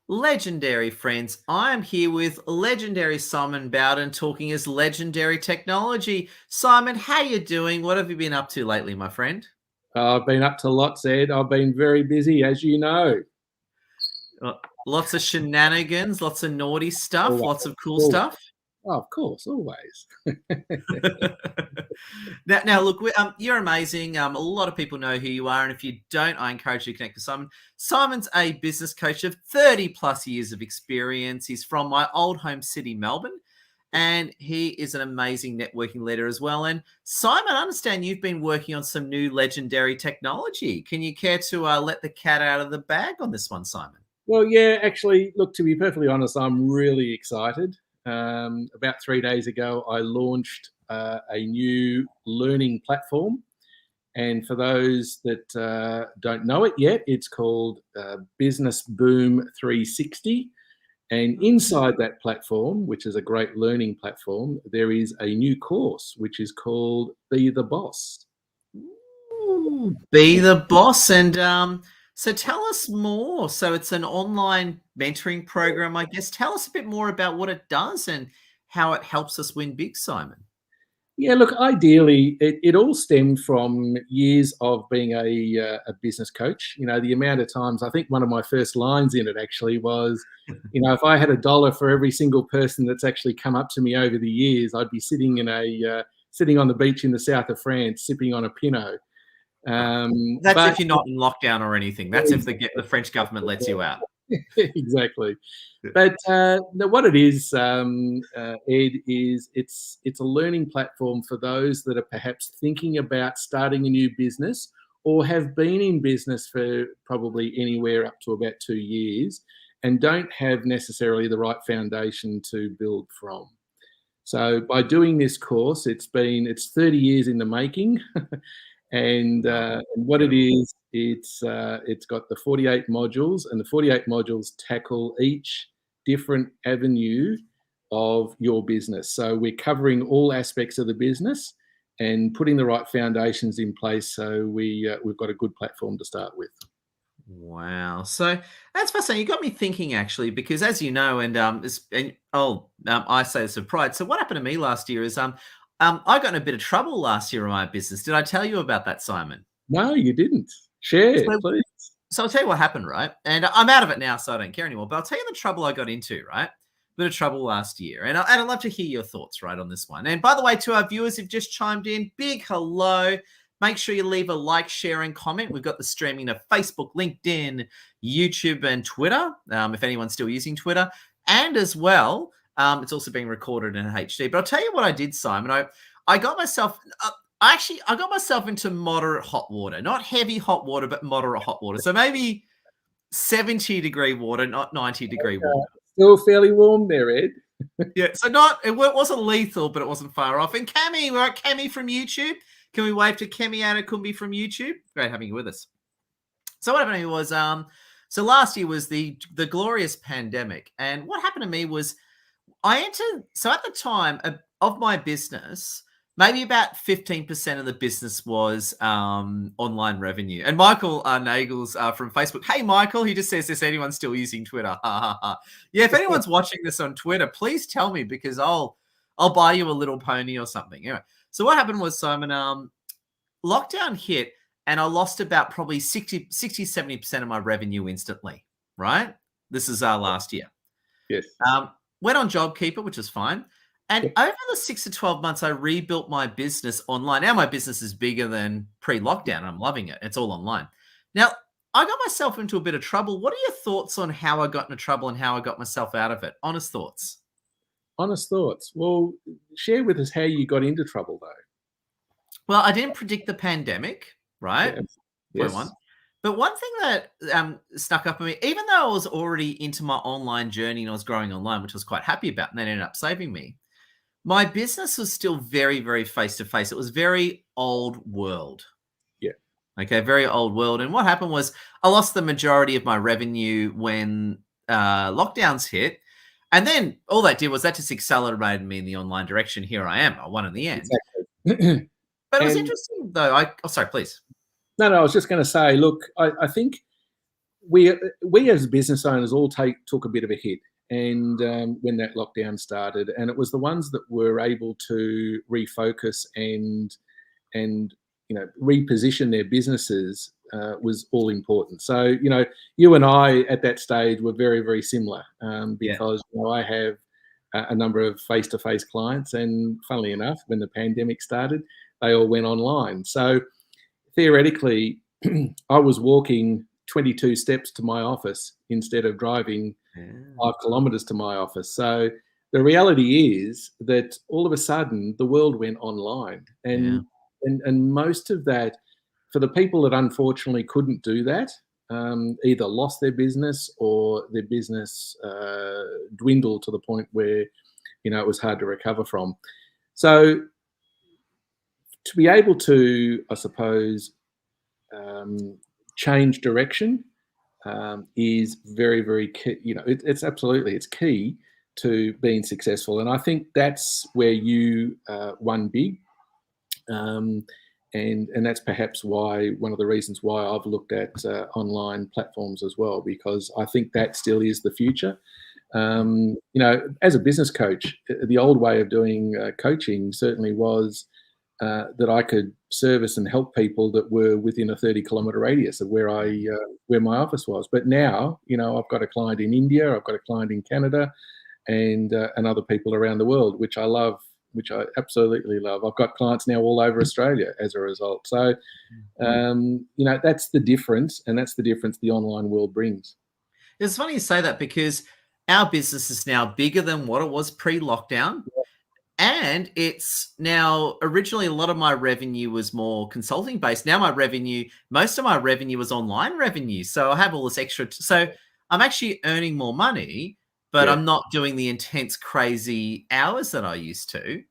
Legendary friends, I am here with legendary Simon Bowden talking as legendary technology. Simon, how you doing? What have you been up to lately, my friend? I've been up to lots, Ed. I've been very busy, as you know. Uh, Lots of shenanigans, lots of naughty stuff, Always, lots of cool always. stuff. Oh, of course, always. Now, look, you're amazing. A lot of people know who you are, and if you don't, I encourage you to connect with Simon. Simon's a business coach of 30 plus years of experience. He's from my old home city, Melbourne, and he is an amazing networking leader as well. And Simon, I understand you've been working on some new legendary technology. Can you care to let the cat out of the bag on this one, Simon? Well, yeah, actually, look, to be perfectly honest, I'm really excited. About 3 days ago, I launched a new learning platform. And for those that don't know it yet, it's called Business Boom 360. And inside that platform, which is a great learning platform, there is a new course which is called Be the Boss. Ooh, be the boss. And so tell us more. So it's an online mentoring program, I guess. Tell us a bit more about what it does and how it helps us win big, Simon. Yeah, look, ideally, it all stemmed from years of being a business coach. You know, the amount of times, I think one of my first lines in it actually was, if I had $1 for every single person that's actually come up to me over the years, I'd be sitting on the beach in the south of France, sipping on a Pinot. That's But if you're not in lockdown or anything. That's if the French government lets you out. exactly. But what it is, Ed, is it's a learning platform for those that are perhaps thinking about starting a new business or have been in business for probably anywhere up to about 2 years and don't have necessarily the right foundation to build from. So by doing this course, it's 30 years in the making. And what it Incredible. is, it's got the 48 modules, and the 48 modules tackle each different avenue of your business. So we're covering all aspects of the business and putting the right foundations in place. So we've got a good platform to start with. Wow. So that's fascinating. You got me thinking actually, because as you know, I say this with pride. So what happened to me last year is I got in a bit of trouble last year in my business. Did I tell you about that, Simon? No, you didn't. Share, So, please. so I'll tell you what happened, right? And I'm out of it now, so I don't care anymore. But I'll tell you the trouble I got into, right? Bit of trouble last year. And I'd love to hear your thoughts, right, on this one. And by the way, to our viewers who've just chimed in, big hello. Make sure you leave a like, share, and comment. We've got the streaming to Facebook, LinkedIn, YouTube, and Twitter, if anyone's still using Twitter. And as well, it's also being recorded in HD. But I'll tell you what I did, Simon. I got myself I got myself into moderate hot water, not heavy hot water, but moderate hot water. So maybe 70-degree water, not 90-degree water. Still fairly warm there, Ed. Yeah, so it wasn't lethal, but it wasn't far off. And Kemmie, we're at Kemmie from YouTube. Can we wave to Kemmie Kumbi from YouTube? Great having you with us. So what happened to me was, so last year was the glorious pandemic, and what happened to me was I entered. So at the time of my business, maybe about 15% of the business was online revenue. And Michael Nagels from Facebook. Hey, Michael, he just says, is anyone still using Twitter? Yeah, if anyone's watching this on Twitter, please tell me because I'll buy you a little pony or something. Anyway, so what happened was, Simon, lockdown hit and I lost about probably 70% of my revenue instantly, right? This is last year. Yes. Went on JobKeeper, which is fine. And over the 6 to 12 months, I rebuilt my business online. Now my business is bigger than pre-lockdown. I'm loving it. It's all online. Now, I got myself into a bit of trouble. What are your thoughts on how I got into trouble and how I got myself out of it? Honest thoughts. Honest thoughts. Well, share with us how you got into trouble, though. Well, I didn't predict the pandemic, right? Yes. Point Yes. one. But one thing that snuck up on me, even though I was already into my online journey and I was growing online, which I was quite happy about, and that ended up saving me, my business was still very, very face-to-face. It was very old world. Yeah. Okay, very old world. And what happened was I lost the majority of my revenue when lockdowns hit. And then all that did was that just accelerated me in the online direction. Here I am. I won in the end. Exactly. But it was And interesting, though. Sorry, please. no, I was just going to say, look, I think we as business owners all took a bit of a hit, and when that lockdown started, and it was the ones that were able to refocus and reposition their businesses was all important. So you and I at that stage were very, very similar, because I have a number of face-to-face clients, and funnily enough, when the pandemic started, they all went online. So theoretically, I was walking 22 steps to my office instead of driving 5 kilometres to my office. So the reality is that all of a sudden the world went online, and most of that, for the people that unfortunately couldn't do that, either lost their business or their business dwindled to the point where it was hard to recover from. So to be able to, I suppose, change direction is very, very key. It's key to being successful, and I think that's where you won big. And that's perhaps one of the reasons why I've looked at online platforms as well, because I think that still is the future. As a business coach, the old way of doing coaching certainly was that I could service and help people that were within a 30-kilometre radius of where my office was. But now, I've got a client in India, I've got a client in Canada, and other people around the world, which I love, which I absolutely love. I've got clients now all over Australia as a result. So, that's the difference, and that's the difference the online world brings. It's funny you say that, because our business is now bigger than what it was pre-lockdown. Yeah. And it's now, originally a lot of my revenue was more consulting based. Now most of my revenue was online revenue. So I have all this extra. So I'm actually earning more money, but I'm not doing the intense, crazy hours that I used to.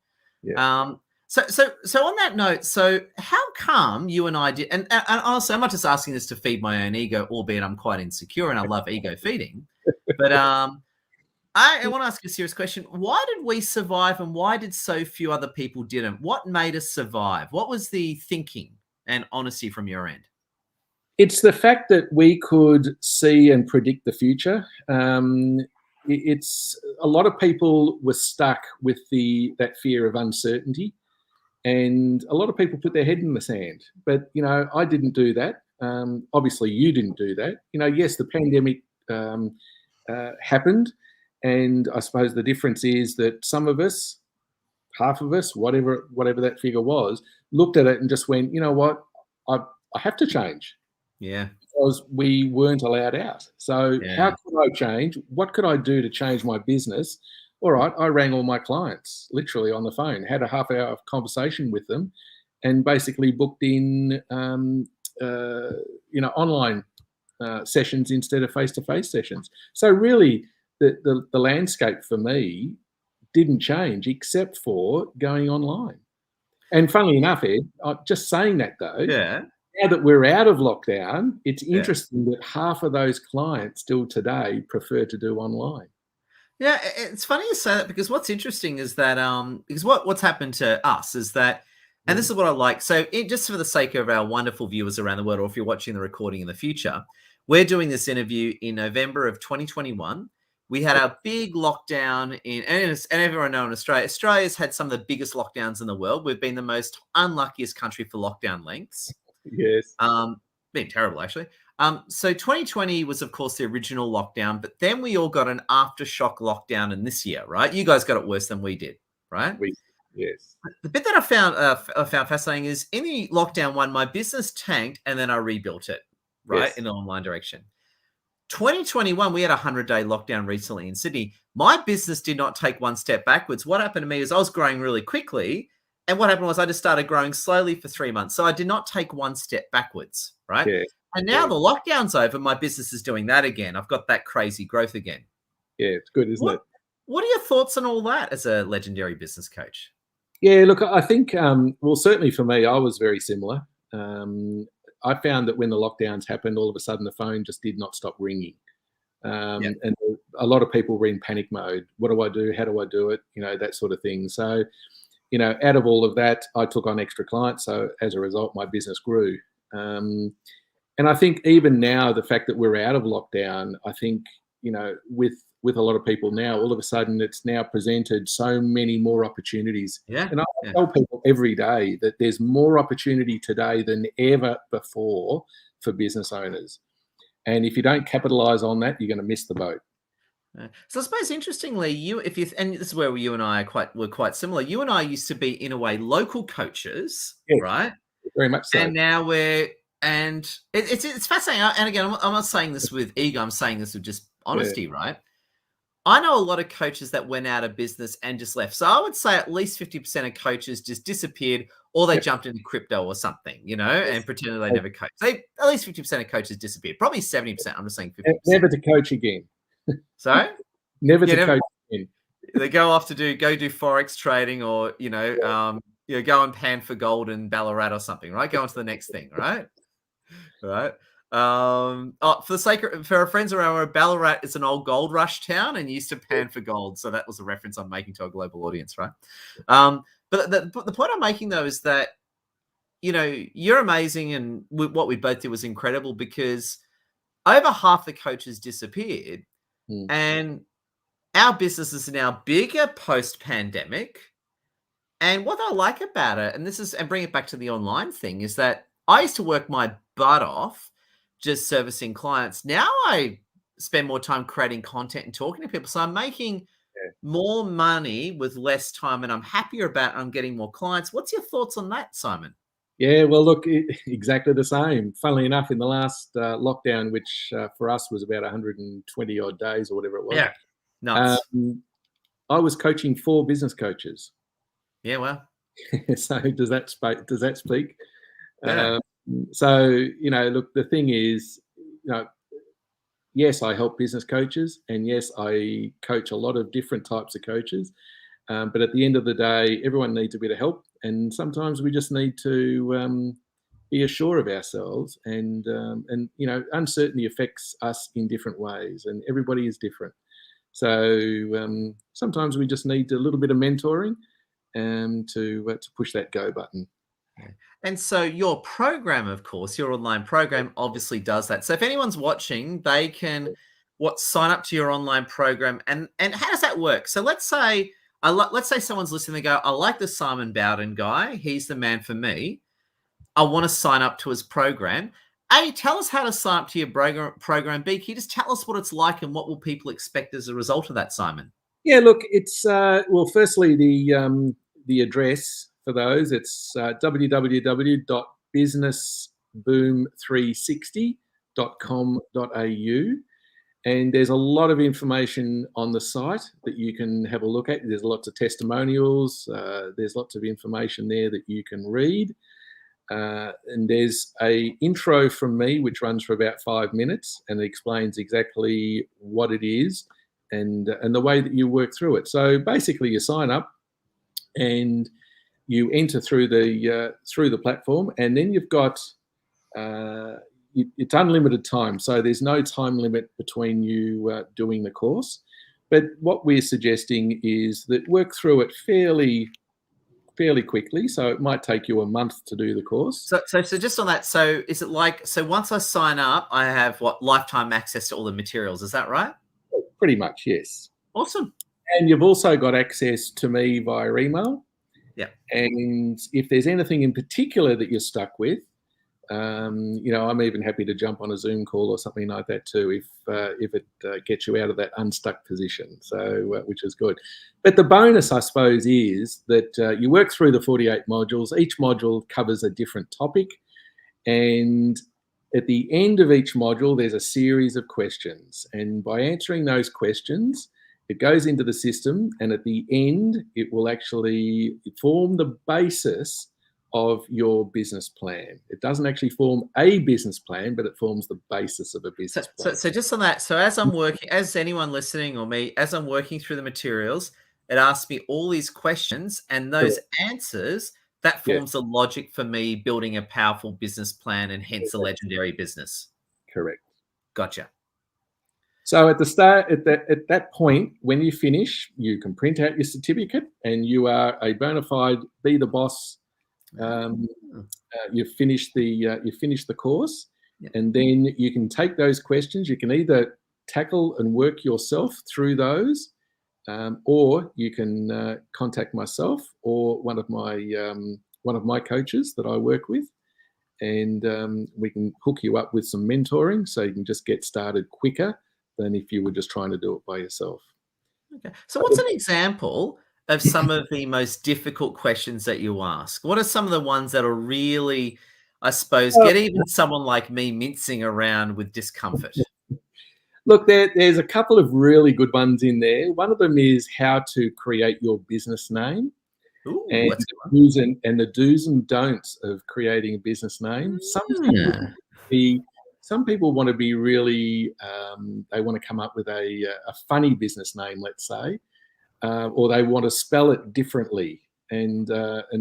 Yeah. So on that note, so how come you and I did, and honestly, I'm not just asking this to feed my own ego, albeit I'm quite insecure and I love ego feeding, but I want to ask you a serious question. Why did we survive, and why did so few other people didn't? What made us survive? What was the thinking and honesty from your end? It's the fact that we could see and predict the future. It's a lot of people were stuck with that fear of uncertainty, and a lot of people put their head in the sand. But I didn't do that. Obviously, you didn't do that. Yes, the pandemic happened, and I suppose the difference is that some of us, half of us, whatever that figure was, looked at it and just went, you know what, I have to change. Yeah. Because we weren't allowed out. So how could I change? What could I do to change my business? All right, I rang all my clients literally on the phone, had a half-hour conversation with them, and basically booked in, online sessions instead of face-to-face sessions. So really, the landscape for me didn't change except for going online. And funnily enough, Ed, just saying that though, now that we're out of lockdown, it's interesting that half of those clients still today prefer to do online. Yeah, it's funny you say that, because what's interesting is that because what's happened to us is that, and this is what I like. So just for the sake of our wonderful viewers around the world, or if you're watching the recording in the future, we're doing this interview in November of 2021. We had our big lockdown and everyone knows in Australia. Australia's had some of the biggest lockdowns in the world. We've been the most unluckiest country for lockdown lengths. Yes. Been terrible, actually. So 2020 was, of course, the original lockdown, but then we all got an aftershock lockdown in this year, right? You guys got it worse than we did, right? Yes. The bit that I found fascinating is, in the lockdown one, my business tanked and then I rebuilt it, right, in an online direction. 2021, we had a 100-day lockdown recently in Sydney. My business did not take one step backwards. What happened to me is I was growing really quickly, and what happened was I just started growing slowly for 3 months. So I did not take one step backwards, right? Yeah. And now the lockdown's over, my business is doing that again. I've got that crazy growth again. Yeah, it's good, isn't it? What are your thoughts on all that as a legendary business coach? Yeah, look, I think, well, certainly for me, I was very similar. I found that when the lockdowns happened, all of a sudden the phone just did not stop ringing. And a lot of people were in panic mode. What do I do? How do I do it? That sort of thing. So, out of all of that, I took on extra clients. So as a result, my business grew. And I think even now, the fact that we're out of lockdown, I think, with a lot of people now, all of a sudden it's now presented so many more opportunities. Yeah. And I tell people every day that there's more opportunity today than ever before for business owners. And if you don't capitalize on that, you're going to miss the boat. So I suppose interestingly, and this is where you and I were quite similar. You and I used to be in a way local coaches, Yeah, right? very much so. And now it's fascinating. And again, I'm not saying this with ego. I'm saying this with just honesty, right? I know a lot of coaches that went out of business and just left. So I would say at least 50% of coaches just disappeared, or they jumped into crypto or something, and pretended they never coached. At least 50% of coaches disappeared. Probably 70%. I'm just saying 50%. Never to coach again. Sorry? Never to coach again. They go off to do Forex trading, or go and pan for gold in Ballarat or something, right? Go on to the next thing, right? Right. For our friends around where Ballarat is an old gold rush town and used to pan for gold. So that was a reference I'm making to a global audience, right? But the point I'm making though is that, you're amazing, and what we both did was incredible, because over half the coaches disappeared, and our business is now bigger post-pandemic. And what I like about it, and bring it back to the online thing, is that I used to work my butt off just servicing clients. Now I spend more time creating content and talking to people. So I'm making more money with less time, and I'm happier about it. I'm getting more clients. What's your thoughts on that, Simon? Yeah, well, look, exactly the same. Funnily enough, in the last lockdown, which for us was about 120 odd days or whatever it was. Yeah, nuts. I was coaching 4 business coaches. Yeah, well. So does that speak? Yeah. So, look, the thing is, yes, I help business coaches, and yes, I coach a lot of different types of coaches. But at the end of the day, everyone needs a bit of help, and sometimes we just need to be assured of ourselves. And uncertainty affects us in different ways, and everybody is different. So sometimes we just need a little bit of mentoring to push that go button. And so your program, of course, your online program obviously does that. So if anyone's watching, they can sign up to your online program. And how does that work? So let's say someone's listening, they go, I like the Simon Bowden guy. He's the man for me. I want to sign up to his program. A, tell us how to sign up to your program. B, can you just tell us what it's like and what will people expect as a result of that, Simon? Yeah, look, it's firstly the address for those. It's www.businessboom360.com.au, and there's a lot of information on the site that you can have a look at. There's lots of testimonials. There's lots of information there that you can read. And there's a intro from me, which runs for about 5 minutes, and it explains exactly what it is and the way that you work through it. So basically, you sign up and you enter through the platform, and then you've got it's unlimited time. So there's no time limit between you doing the course. But what we're suggesting is that work through it fairly quickly. So it might take you a month to do the course. So just on that, so is it once I sign up, I have lifetime access to all the materials? Is that right? Pretty much, yes. Awesome. And you've also got access to me via email. Yeah. And if there's anything in particular that you're stuck with, I'm even happy to jump on a Zoom call or something like that too, if it gets you out of that unstuck position. So, which is good. But the bonus, I suppose, is that you work through the 48 modules. Each module covers a different topic, and at the end of each module, there's a series of questions. And by answering those questions, it goes into the system, and at the end, it will actually form the basis of your business plan. It doesn't actually form a business plan, but it forms the basis of a business plan. So just on that, so as anyone listening or me, as I'm working through the materials, it asks me all these questions, and those answers, that forms the logic for me building a powerful business plan, and hence a legendary business. Correct. Gotcha. So at the start, at that point, when you finish, you can print out your certificate, and you are a bona fide Be the Boss. You've finished the course, Yeah. And then you can take those questions. You can either tackle and work yourself through those, or you can contact myself or one of my coaches that I work with, and we can hook you up with some mentoring so you can just get started quicker than if you were just trying to do it by yourself. Okay. So what's an example of some of the most difficult questions that you ask? What are some of the ones that are really, I suppose, get even someone like me mincing around with discomfort? Look, there's a couple of really good ones in there. One of them is how to create your business name, Ooh, and that's a good the do's and don'ts of creating a business name. one. Some people want to be really, they want to come up with a funny business name, let's say, or they want to spell it differently. And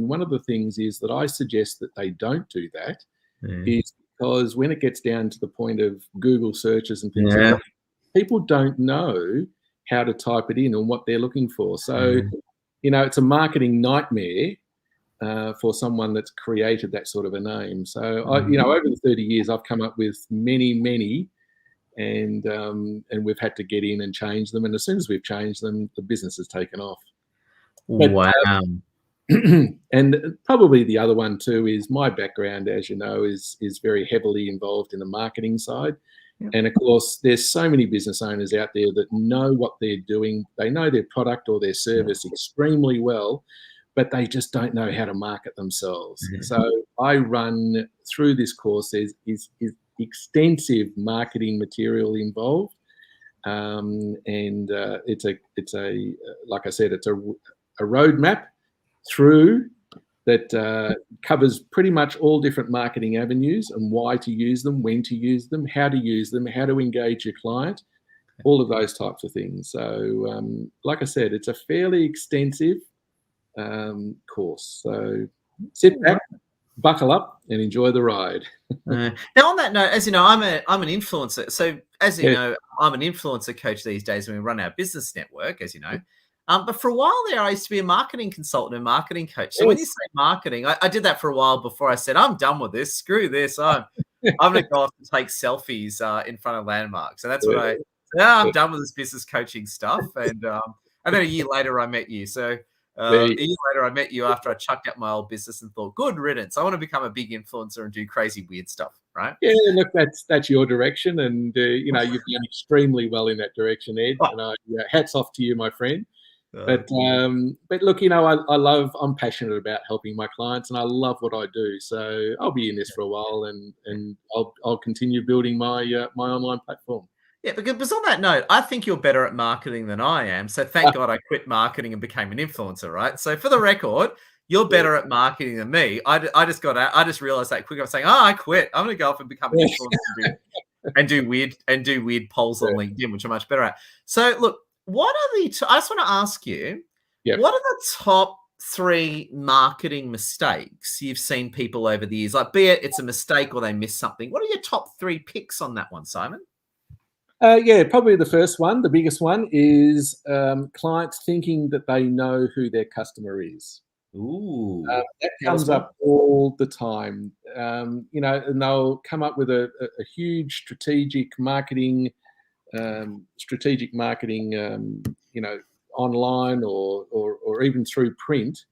one of the things is that I suggest that they don't do that, is because when it gets down to the point of Google searches and things like that, people don't know how to type it in and what they're looking for. So, it's a marketing nightmare for someone that's created that sort of a name. So, over the 30 years, I've come up with many, and we've had to get in and change them. And as soon as we've changed them, the business has taken off. But, Wow. and probably the other one too is my background, as you know, is very heavily involved in the marketing side. Yep. And of course, there's so many business owners out there that know what they're doing. They know their product or their service extremely well, but they just don't know how to market themselves. So I run through this course. There's extensive marketing material involved, and it's a like I said, it's a roadmap through that covers pretty much all different marketing avenues and why to use them, when to use them, how to engage your client, all of those types of things. So, like I said, it's a fairly extensive course. So sit back, buckle up, and enjoy the ride. Now, on that note, as you know, I'm an influencer. So, as you know, I'm an influencer coach these days when we run our business network, as you know. But for a while there, I used to be a marketing consultant and marketing coach. So when you say marketing, I did that for a while before I said, I'm done with this. Screw this. I'm going to go off and take selfies in front of landmarks. So that's what I'm done with this business coaching stuff. And then a year later, I met you. So a year later, I met you after I chucked out my old business and thought, good riddance. I want to become a big influencer and do crazy, weird stuff. Right? Yeah, look, that's your direction. And, you've done extremely well in that direction, Ed. And hats off to you, my friend. But look, I'm passionate about helping my clients, and I love what I do. So I'll be in this for a while, and I'll continue building my my online platform. Yeah, because on that note, I think you're better at marketing than I am. So thank God I quit marketing and became an influencer, right? So for the record, you're better at marketing than me. I just realized that quick. I was saying, I quit. I'm going to go off and become an influencer and do weird polls on LinkedIn, which I'm much better at. So look. What are I just want to ask you, what are the top 3 marketing mistakes you've seen people over the years? Like, be it it's a mistake or they miss something. What are your top 3 picks on that one, Simon? Probably the first one, the biggest one, is clients thinking that they know who their customer is. Ooh, that comes up all the time. And they'll come up with a huge strategic marketing, online or even through print,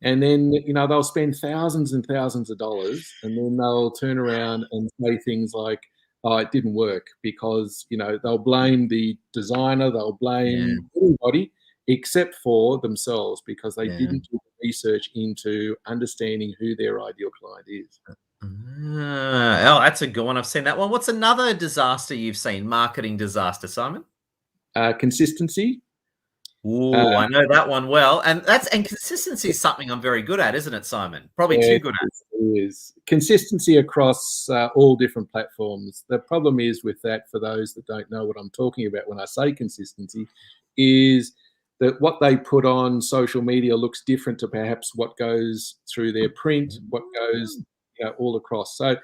and then they'll spend thousands and thousands of dollars, and then they'll turn around and say things like, "Oh, it didn't work," because they'll blame the designer, they'll blame everybody except for themselves because they didn't do the research into understanding who their ideal client is. That's a good one. I've seen that one. What's another disaster you've seen? Marketing disaster, Simon? Consistency. Ooh, I know that one well. And consistency is something I'm very good at, isn't it, Simon? Probably too good at. It is. Consistency across all different platforms. The problem is with that, for those that don't know what I'm talking about when I say consistency, is that what they put on social media looks different to perhaps what goes through their print, what goes all across. So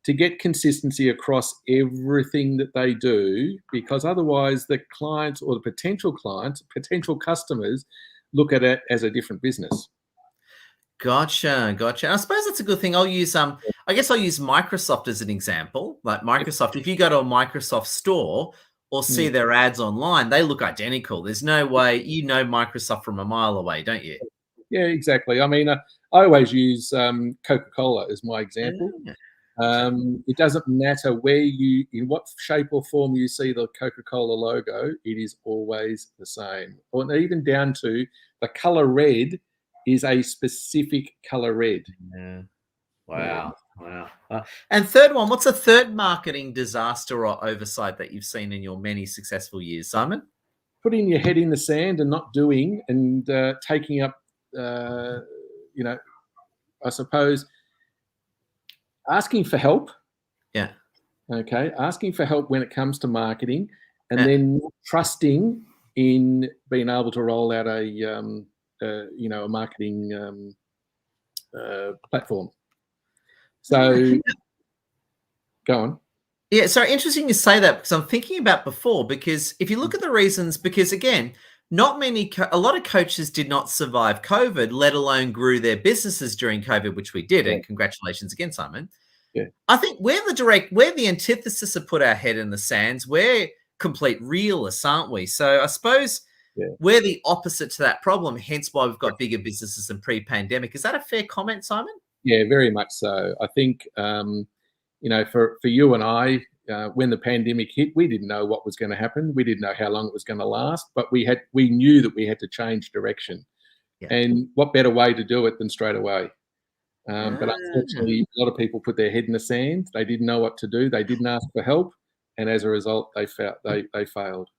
to get consistency across everything that they do, because otherwise the clients or the potential clients, potential customers look at it as a different business. Gotcha. I suppose that's a good thing. I'll use I guess I'll use Microsoft as an example. Like Microsoft, if you go to a Microsoft store or see their ads online, they look identical. There's no way Microsoft from a mile away, don't you? Yeah, exactly. I mean, I always use Coca-Cola as my example. Yeah. It doesn't matter in what shape or form you see the Coca-Cola logo, it is always the same. Or even down to the color red is a specific color red. Yeah. Wow. Wow. And third one, what's a third marketing disaster or oversight that you've seen in your many successful years, Simon? Putting your head in the sand and not doing, and taking up, I suppose, asking for help. Yeah. Okay. Asking for help when it comes to marketing, and then trusting in being able to roll out a marketing platform. So go on. Yeah, so interesting you say that, because I'm thinking about before, because if you look at the reasons, because again, a lot of coaches did not survive COVID, let alone grew their businesses during COVID, which we did. Yeah. And congratulations again, Simon. Yeah. I think we're the antithesis of put our head in the sands. We're complete realists, aren't we? So I suppose we're the opposite to that problem, hence why we've got bigger businesses than pre-pandemic. Is that a fair comment, Simon? Yeah, very much so. I think, for you and I, when the pandemic hit, we didn't know what was going to happen. We didn't know how long it was going to last, but we knew that we had to change direction. Yeah. And what better way to do it than straight away? But unfortunately, a lot of people put their head in the sand. They didn't know what to do. They didn't ask for help, and as a result, they failed.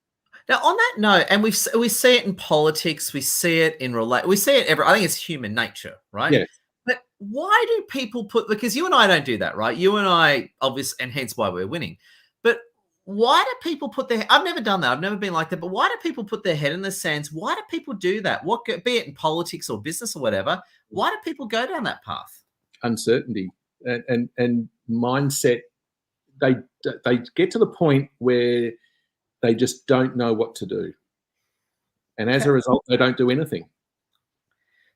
Now, on that note, and we see it in politics, we see it in we see it I think it's human nature, right? Yeah. But why do people because you and I don't do that, right? You and I, obviously, and hence why we're winning. But why do people I've never done that. I've never been like that. But why do people put their head in the sands? Why do people do that? Be it in politics or business or whatever, why do people go down that path? Uncertainty and mindset. They get to the point where they just don't know what to do. And as a result, they don't do anything.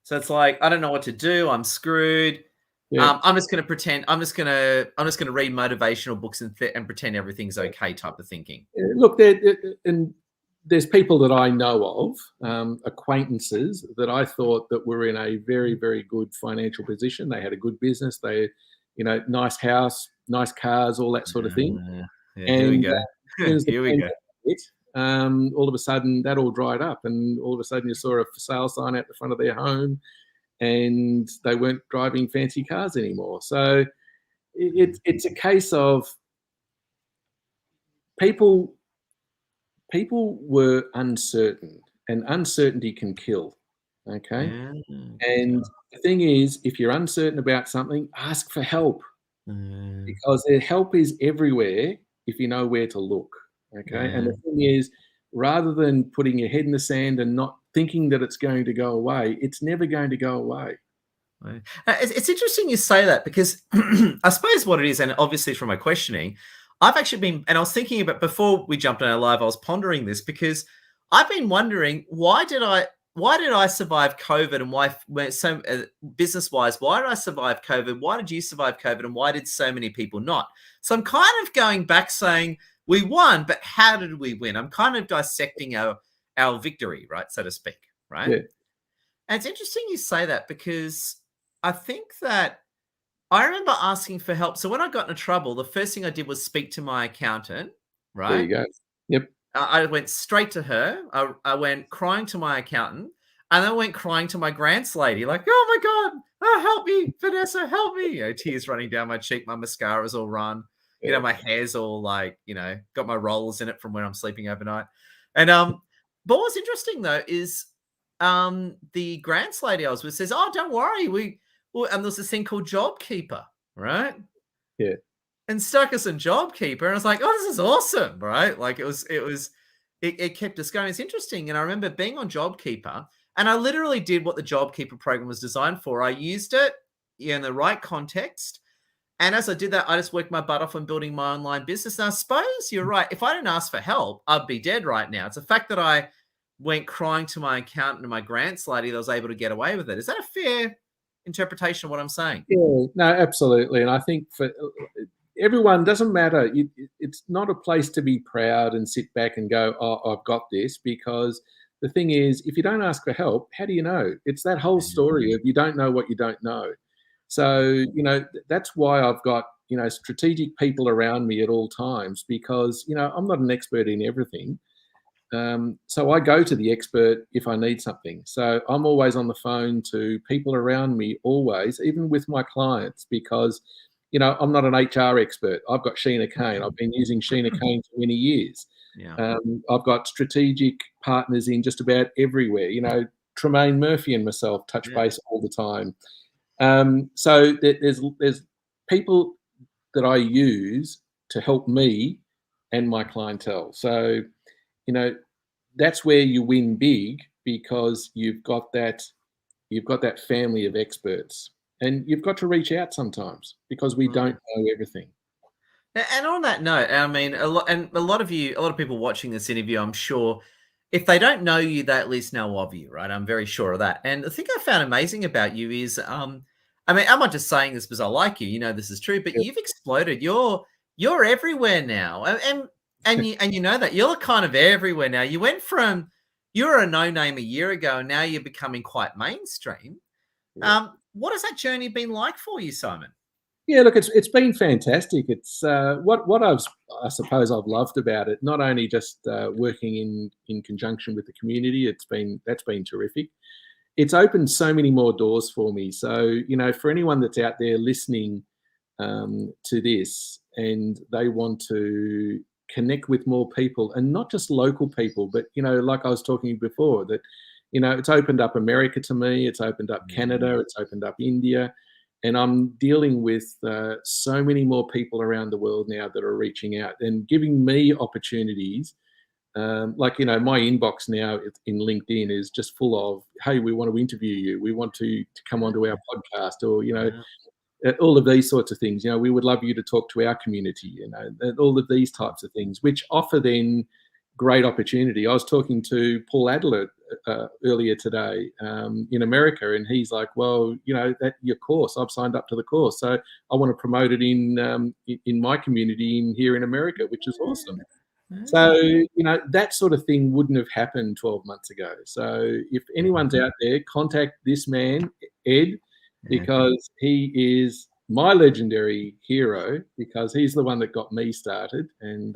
So it's like, I don't know what to do. I'm screwed. Yeah. I'm just going to pretend. I'm just going to read motivational books and pretend everything's okay type of thinking. Look, there's people that I know of, acquaintances that I thought that were in a very, very good financial position. They had a good business. They, nice house, nice cars, all that sort of thing. Yeah, here we go. Here we go. All of a sudden that all dried up, and all of a sudden you saw a for sale sign out the front of their home, and they weren't driving fancy cars anymore. So it's a case of people were uncertain, and uncertainty can kill. Okay. And the thing is, if you're uncertain about something, ask for help, because the help is everywhere if you know where to look. Okay. And the thing is, rather than putting your head in the sand and not thinking that it's going to go away, it's never going to go away. It's interesting you say that, because I suppose what it is, and obviously from my questioning, I've actually been, and I was thinking about before we jumped on our live, I was pondering this, because I've been wondering, why did I survive COVID, and why business-wise, why did I survive COVID? Why did you survive COVID? And why did so many people not? So I'm kind of going back saying, we won, but how did we win? I'm kind of dissecting our victory, right, so to speak, right? Yeah. And it's interesting you say that, because I think that I remember asking for help. So when I got into trouble, the first thing I did was speak to my accountant, right? There you go. Yep. I went straight to her. I went crying to my accountant, and then I went crying to my grants lady, like, oh my God, help me, Vanessa, help me. Tears running down my cheek. My mascara's all run. My hair's all like, got my rollers in it from when I'm sleeping overnight. And but what's interesting though is the grants lady I was with says, oh, don't worry, and there's this thing called JobKeeper, right? Yeah. And stuck us in JobKeeper, and I was like, oh, this is awesome, right? Like it kept us going. It's interesting. And I remember being on JobKeeper, and I literally did what the JobKeeper program was designed for. I used it in the right context. And as I did that, I just worked my butt off on building my online business. And I suppose you're right. If I didn't ask for help, I'd be dead right now. It's the fact that I went crying to my accountant and my grants lady that I was able to get away with it. Is that a fair interpretation of what I'm saying. Yeah, no, absolutely. And I think for everyone, doesn't matter. It's not a place to be proud and sit back and go, "Oh, I've got this," because the thing is, if you don't ask for help, how do you know? It's that whole story of you don't know what you don't know. So, that's why I've got, strategic people around me at all times, because, I'm not an expert in everything. So I go to the expert if I need something. So I'm always on the phone to people around me, always, even with my clients, because, I'm not an HR expert. I've got Sheena Kane. I've been using Sheena Kane for many years. Yeah. I've got strategic partners in just about everywhere. Tremaine Murphy and myself touch base all the time. So there's people that I use to help me and my clientele. So, that's where you win big, because you've got that family of experts, and you've got to reach out sometimes, because we don't know everything. And on that note, I mean, a lot of people watching this interview, I'm sure, if they don't know you, they at least know of you, right? I'm very sure of that. And the thing I found amazing about you is, I mean, I'm not just saying this because I like you. This is true, but you've exploded. You're everywhere now, and you know that you're kind of everywhere now. You went from you were a no-name a year ago, and now you're becoming quite mainstream. What has that journey been like for you, Simon? Yeah, look, it's been fantastic. It's what I suppose I've loved about it. Not only just working in conjunction with the community, that's been terrific. It's opened so many more doors for me. So, for anyone that's out there listening to this, and they want to connect with more people, and not just local people, but like I was talking before, that it's opened up America to me. It's opened up Canada. It's opened up India. And I'm dealing with so many more people around the world now that are reaching out and giving me opportunities. My inbox now in LinkedIn is just full of, "Hey, we want to interview you. We want to come onto our podcast," or, all of these sorts of things. We would love you to talk to our community, and all of these types of things, which offer then great opportunity. I was talking to Paul Adler earlier today in America, and he's like, "Well, that your course, I've signed up to the course, so I want to promote it in my community here in America," which is awesome. So, that sort of thing wouldn't have happened 12 months ago. So if anyone's out there, contact this man, Ed, because he is my legendary hero, because he's the one that got me started. And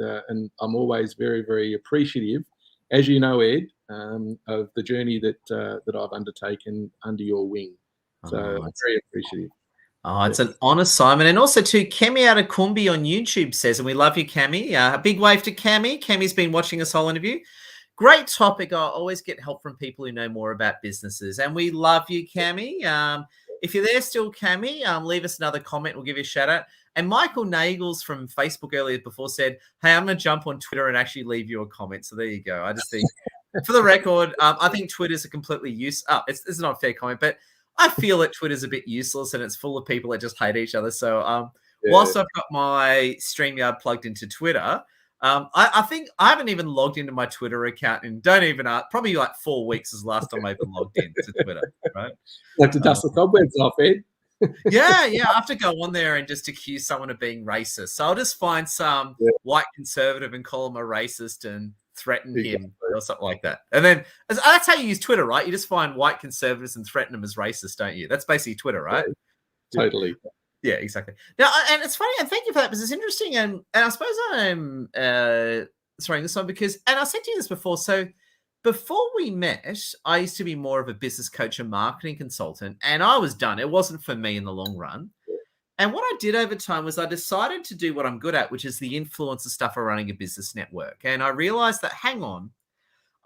I'm always very, very appreciative, as you know, Ed, of the journey that I've undertaken under your wing. So I'm very appreciative. Oh, it's an honor, Simon. And also to Kemmie out of Kumbi on YouTube says, and we love you, Kemmie. A big wave to Kemmie. Kemmie's been watching this whole interview. Great topic. I always get help from people who know more about businesses. And we love you, Kemmie. If you're there still, Kemmie, leave us another comment. We'll give you a shout out. And Michael Nagels from Facebook earlier before said, "Hey, I'm going to jump on Twitter and actually leave you a comment." So there you go. I just think, for the record, I think Twitter's a completely it's not a fair comment, but I feel that Twitter's a bit useless and it's full of people that just hate each other. So whilst I've got my StreamYard plugged into Twitter, I think I haven't even logged into my Twitter account, and don't even probably like 4 weeks is the last time I even logged into Twitter. Right? Like to dust the cobwebs off, Ed. Yeah. I have to go on there and just accuse someone of being racist. So I'll just find some white conservative and call him a racist and threaten him or something like that. And then that's how you use Twitter, right? You just find white conservatives and threaten them as racist, don't you? That's basically Twitter, right? Totally. Yeah, exactly. Now, and it's funny, and thank you for that, because it's interesting, and I suppose I'm throwing this on because, and I said to you this before, so before we met, I used to be more of a business coach and marketing consultant, and I was done. It wasn't for me in the long run. And what I did over time was I decided to do what I'm good at, which is the influencer stuff of running a business network. And I realized that, hang on,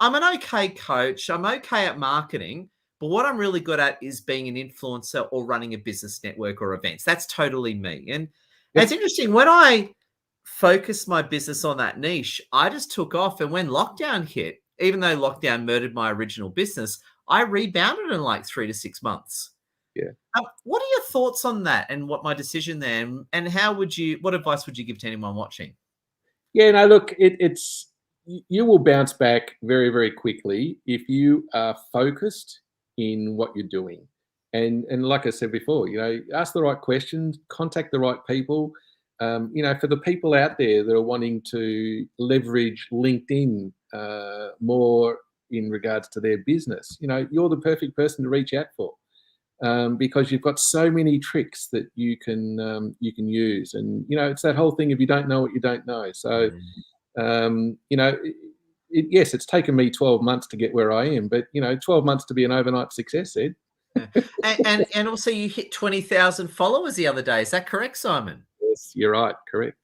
I'm an okay coach. I'm okay at marketing. But what I'm really good at is being an influencer or running a business network or events. That's totally me. And it's interesting. When I focused my business on that niche, I just took off. And when lockdown hit, even though lockdown murdered my original business, I rebounded in like 3 to 6 months. Yeah. What are your thoughts on that and what my decision there? And what advice would you give to anyone watching? Yeah, no, look, you will bounce back very, very quickly if you are focused in what you're doing. And like I said before, ask the right questions, contact the right people. For the people out there that are wanting to leverage LinkedIn more in regards to their business, you're the perfect person to reach out for, because you've got so many tricks that you can use. And it's that whole thing: if you don't know what you don't know. So yes, it's taken me 12 months to get where I am, but 12 months to be an overnight success, Ed. Yeah. And also you hit 20,000 followers the other day. Is that correct, Simon? Yes, you're right. Correct.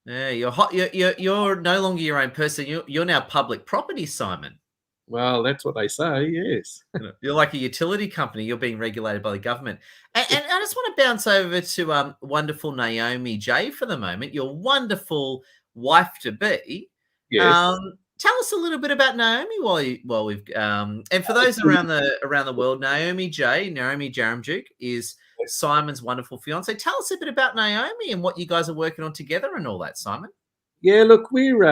Yeah, you're hot. You're no longer your own person. You're now public property, Simon. Well, that's what they say. Yes. You're like a utility company. You're being regulated by the government. And I just want to bounce over to wonderful Naomi J for the moment. Your wonderful wife to be. Yes. Tell us a little bit about Naomi while we've and for those around the world, Naomi Jaramjuk is Simon's wonderful fiance. Tell us a bit about Naomi and what you guys are working on together and all that, Simon. Yeah, look, we're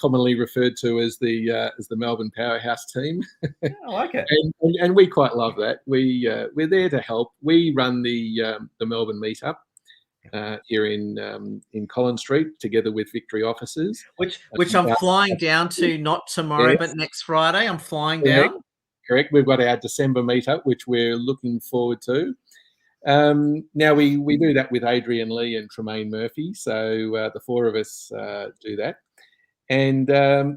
commonly referred to as the Melbourne Powerhouse team. I like it, and we quite love that. We're there to help. We run the Melbourne meetup here in Collins Street together with Victory Offices, which I'm flying down to, not tomorrow, yes, but next Friday. I'm flying correct, down. Correct. We've got our December meetup, which we're looking forward to. Now we do that with Adrian Lee and Tremaine Murphy, so the four of us do that, and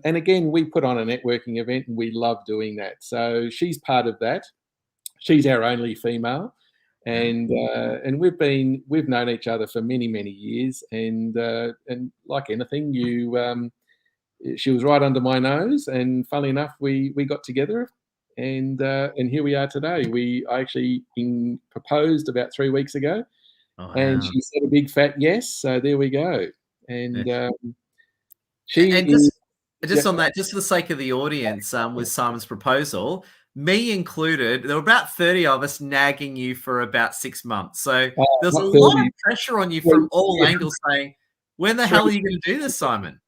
again we put on a networking event, and we love doing that. So she's part of that. She's our only female, and we've known each other for many years, and like anything, she was right under my nose, and funnily enough, we got together. And here we are today. I actually proposed about 3 weeks ago, and she said a big fat yes. So there we go. And on that, just for the sake of the audience, with Simon's proposal, me included, there were about 30 of us nagging you for about 6 months. So there's a lot of pressure on you from all angles, saying, "When the hell are you going to do this, Simon?"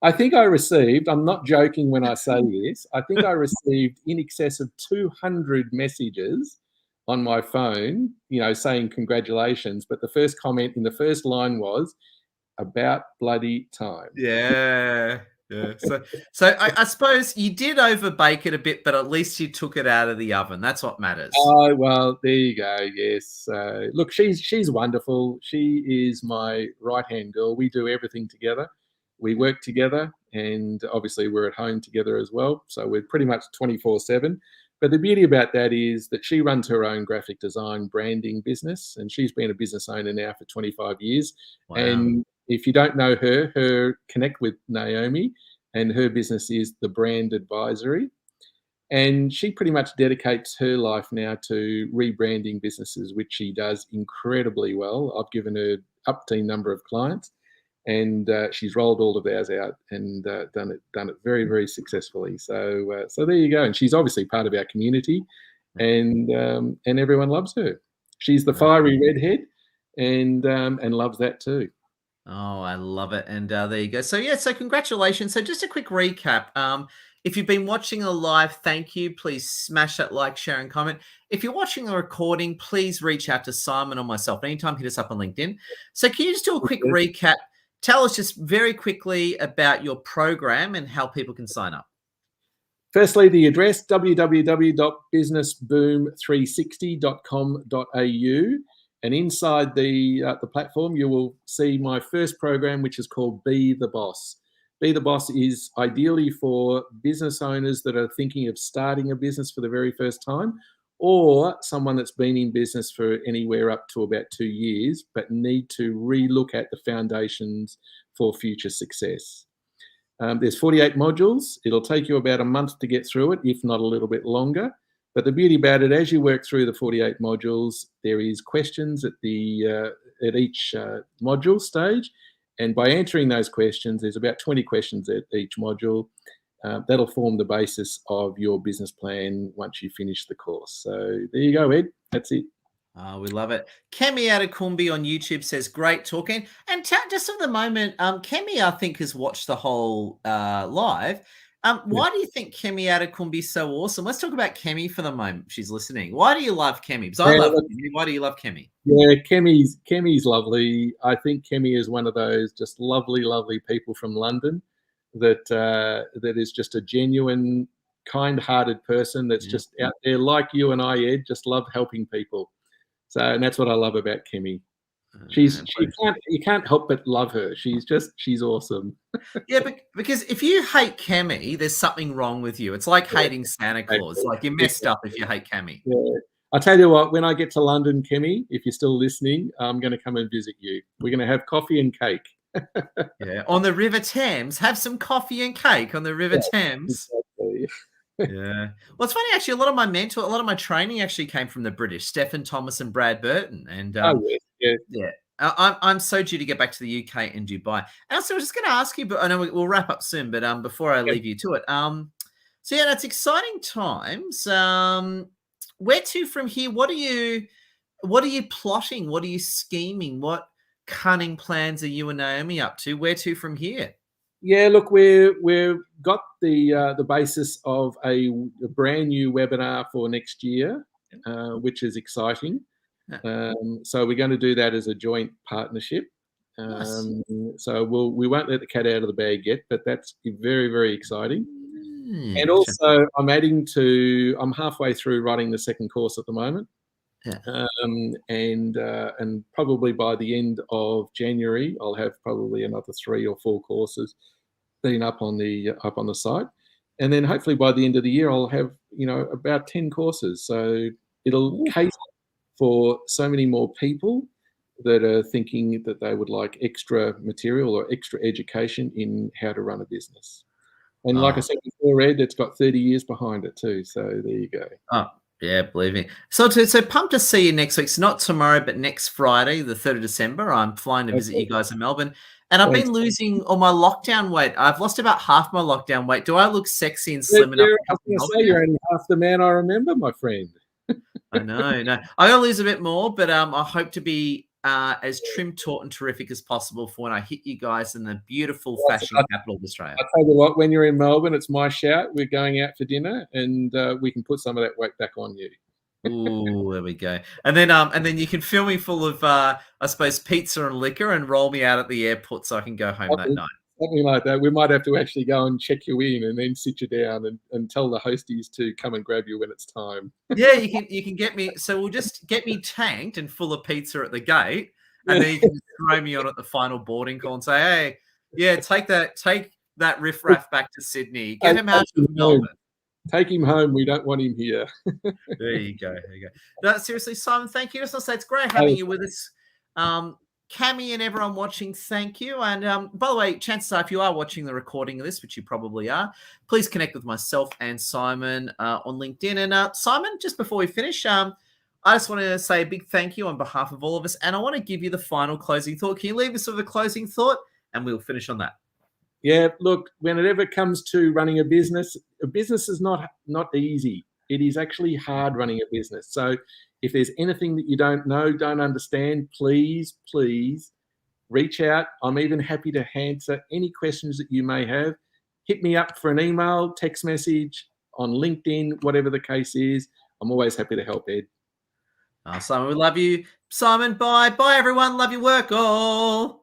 I think I received, I'm not joking when I say this, I think I received in excess of 200 messages on my phone, saying congratulations. But the first comment in the first line was, "About bloody time." Yeah. So I suppose you did overbake it a bit, but at least you took it out of the oven. That's what matters. Oh, well, there you go. Yes. Look, she's wonderful. She is my right-hand girl. We do everything together. We work together, and obviously we're at home together as well. So we're pretty much 24/7. But the beauty about that is that she runs her own graphic design branding business, and she's been a business owner now for 25 years. Wow. And if you don't know her connect with Naomi, and her business is The Brand Advisory. And she pretty much dedicates her life now to rebranding businesses, which she does incredibly well. I've given her up to a number of clients, and she's rolled all of ours out and done it very successfully. So there you go. And she's obviously part of our community, and everyone loves her. She's the fiery redhead, and loves that too. Oh, I love it. And there you go. So so congratulations. So just a quick recap. If you've been watching the live, thank you. Please smash that like, share, and comment. If you're watching the recording, please reach out to Simon or myself. Anytime, hit us up on LinkedIn. So can you just do a quick recap? Tell us just very quickly about your program and how people can sign up. Firstly, the address, www.businessboom360.com.au. And inside the platform, you will see my first program, which is called Be the Boss. Be the Boss is ideally for business owners that are thinking of starting a business for the very first time, or someone that's been in business for anywhere up to about 2 years, but need to relook at the foundations for future success. There's 48 modules. It'll take you about a month to get through it, if not a little bit longer. But the beauty about it, as you work through the 48 modules, there is questions at each module stage. And by answering those questions, there's about 20 questions at each module. That'll form the basis of your business plan once you finish the course. So there you go, Ed. That's it. We love it. Kemmie out of Kumbi on YouTube says, great talking. And just at the moment, Kemmie, I think, has watched the whole live. Why do you think Kemmie can be so awesome? Let's talk about Kemmie for the moment. She's listening. Why do you love Kemmie? Because I love Kemmie. Why do you love Kemmie? Yeah, Kemmie's lovely. I think Kemmie is one of those just lovely people from London that is just a genuine, kind-hearted person that's just out there like you and I, Ed, just love helping people. So, and that's what I love about Kemmie. You can't help but love her. She's awesome. Yeah, because if you hate Kemmie, there's something wrong with you. It's like hating Santa Claus. Like you're messed up if you hate Kemmie. Yeah. I'll tell you what, when I get to London, Kemmie, if you're still listening, I'm going to come and visit you. We're going to have coffee and cake. Yeah, on the River Thames. Have some coffee and cake on the River Thames. Exactly. Yeah. Well, it's funny, actually, a lot of my training actually came from the British, Stephen Thomas and Brad Burton. And yeah. I'm so due to get back to the UK and Dubai. And also, I was just going to ask you, but I know we'll wrap up soon, but before I leave you to it, so yeah, that's exciting times. Where to from here? What are you plotting? What are you scheming? What cunning plans are you and Naomi up to? Where to from here? Yeah, look, we've got the basis of a brand new webinar for next year, which is exciting. So we're going to do that as a joint partnership. Nice. So we won't let the cat out of the bag yet, but that's very exciting. And also, I'm halfway through writing the second course at the moment. Yeah. And probably by the end of January, I'll have probably another 3 or 4 courses being up on the site, and then hopefully by the end of the year, I'll have about 10 courses. So it'll cater for so many more people that are thinking that they would like extra material or extra education in how to run a business. And like I said before, Ed, it's got 30 years behind it too. So there you go. Oh, yeah, believe me. So pumped to see you next week. It's not tomorrow, but next Friday, the 3rd of December. I'm flying to visit you guys in Melbourne. And I've been losing all my lockdown weight. I've lost about half my lockdown weight. Do I look sexy and slim enough? I was going to say, you're only half the man I remember, my friend. I know. No, I got to lose a bit more, but I hope to be as trim, taut, and terrific as possible for when I hit you guys in the beautiful fashion capital of Australia. I'll tell you what, when you're in Melbourne, it's my shout. We're going out for dinner, and we can put some of that weight back on you. Ooh, there we go. And then you can fill me full of, I suppose, pizza and liquor, and roll me out at the airport so I can go home that night. Something like that. We might have to actually go and check you in and then sit you down and tell the hosties to come and grab you when it's time. Yeah, you can get me. So we'll just get me tanked and full of pizza at the gate, and then you can throw me on at the final boarding call and say, "Hey, yeah, take that riffraff back to Sydney. Get him out to Melbourne. Take him home. We don't want him here." There you go. No, seriously, Simon, thank you. Just want to say it's great having you with us. Kemmie and everyone watching, thank you. And by the way, chances are, if you are watching the recording of this, which you probably are, please connect with myself and Simon on LinkedIn. And Simon, just before we finish, I just want to say a big thank you on behalf of all of us. And I want to give you the final closing thought. Can you leave us with a closing thought? And we'll finish on that. Yeah, look, when it ever comes to running a business is not easy. It is actually hard running a business. So if there's anything that you don't know, don't understand, please reach out. I'm even happy to answer any questions that you may have. Hit me up for an email, text message, on LinkedIn, whatever the case is. I'm always happy to help, Ed. Simon, we love you. Simon, bye. Bye, everyone. Love your work all.